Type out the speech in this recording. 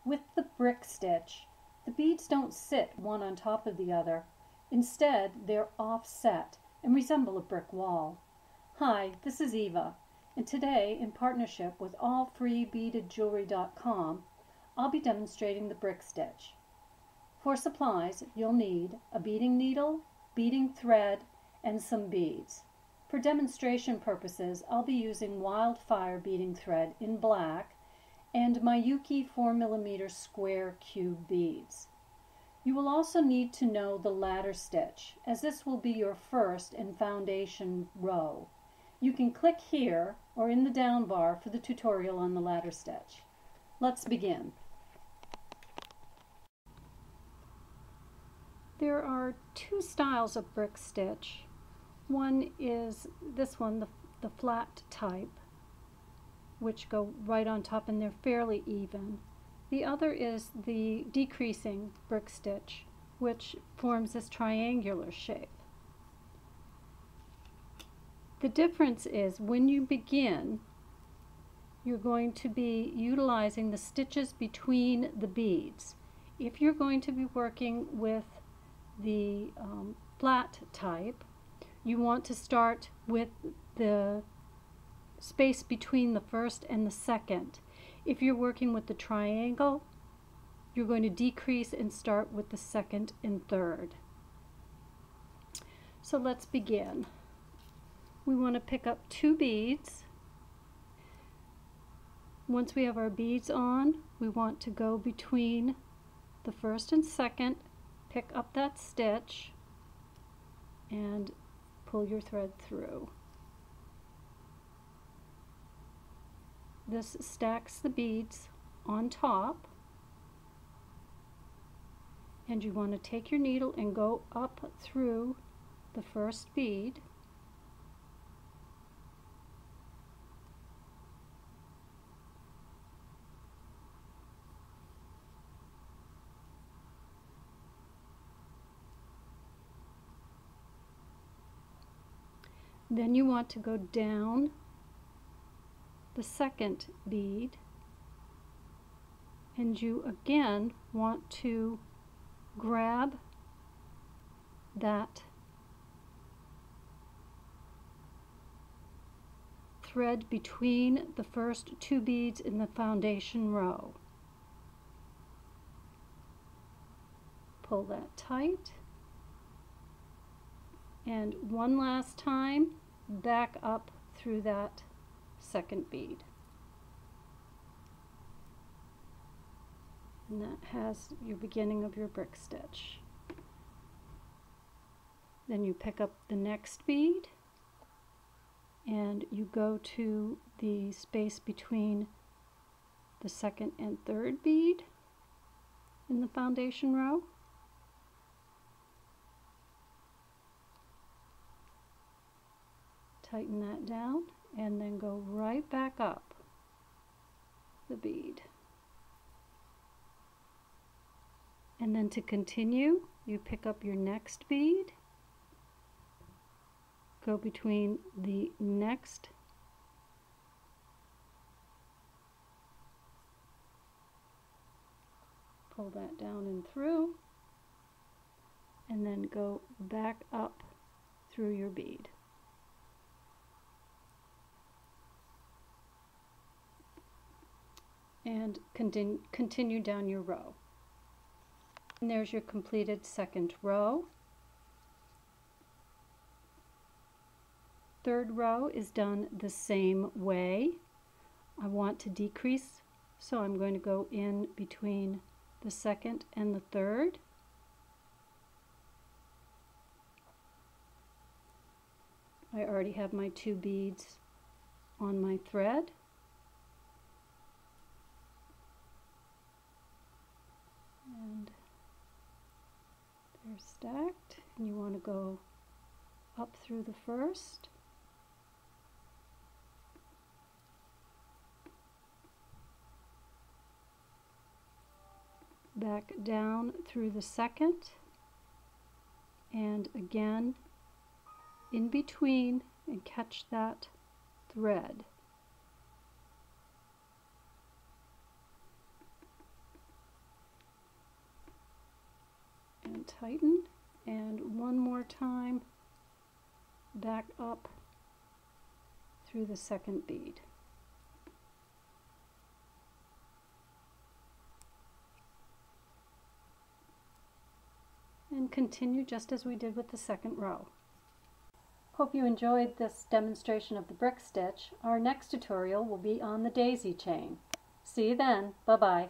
With the brick stitch, the beads don't sit one on top of the other. Instead, they're offset and resemble a brick wall. Hi, this is Eva, and today, in partnership with allfreebeadedjewelry.com, I'll be demonstrating the brick stitch. For supplies, you'll need a beading needle, beading thread, and some beads. For demonstration purposes, I'll be using Wildfire beading thread in black and my Yuki 4mm square cube beads. You will also need to know the ladder stitch, as this will be your first and foundation row. You can click here or in the down bar for the tutorial on the ladder stitch. Let's begin. There are two styles of brick stitch. One is this one, the flat type, which go right on top and they're fairly even. The other is the decreasing brick stitch, which forms this triangular shape. The difference is when you begin, you're going to be utilizing the stitches between the beads. If you're going to be working with the flat type, you want to start with the space between the first and the second. If you're working with the triangle, you're going to decrease and start with the second and third. So let's begin. We want to pick up two beads. Once we have our beads on, we want to go between the first and second, pick up that stitch, and pull your thread through. This stacks the beads on top, and you want to take your needle and go up through the first bead. Then you want to go down the second bead, and you again want to grab that thread between the first two beads in the foundation row. Pull that tight, and one last time back up through that second bead. And that has your beginning of your brick stitch. Then you pick up the next bead and you go to the space between the second and third bead in the foundation row. Tighten that down and then go right back up the bead. And then to continue, you pick up your next bead, go between the next pull that down and through, and then go back up through your bead. And continue down your row. And there's your completed second row. Third row is done the same way. I want to decrease, so I'm going to go in between the second and the third. I already have my two beads on my thread. And they're stacked, and you want to go up through the first, back down through the second, and again in between, and catch that thread. tighten, and one more time back up through the second bead. And continue just as we did with the second row. Hope you enjoyed this demonstration of the brick stitch. Our next tutorial will be on the daisy chain. See you then. Bye-bye.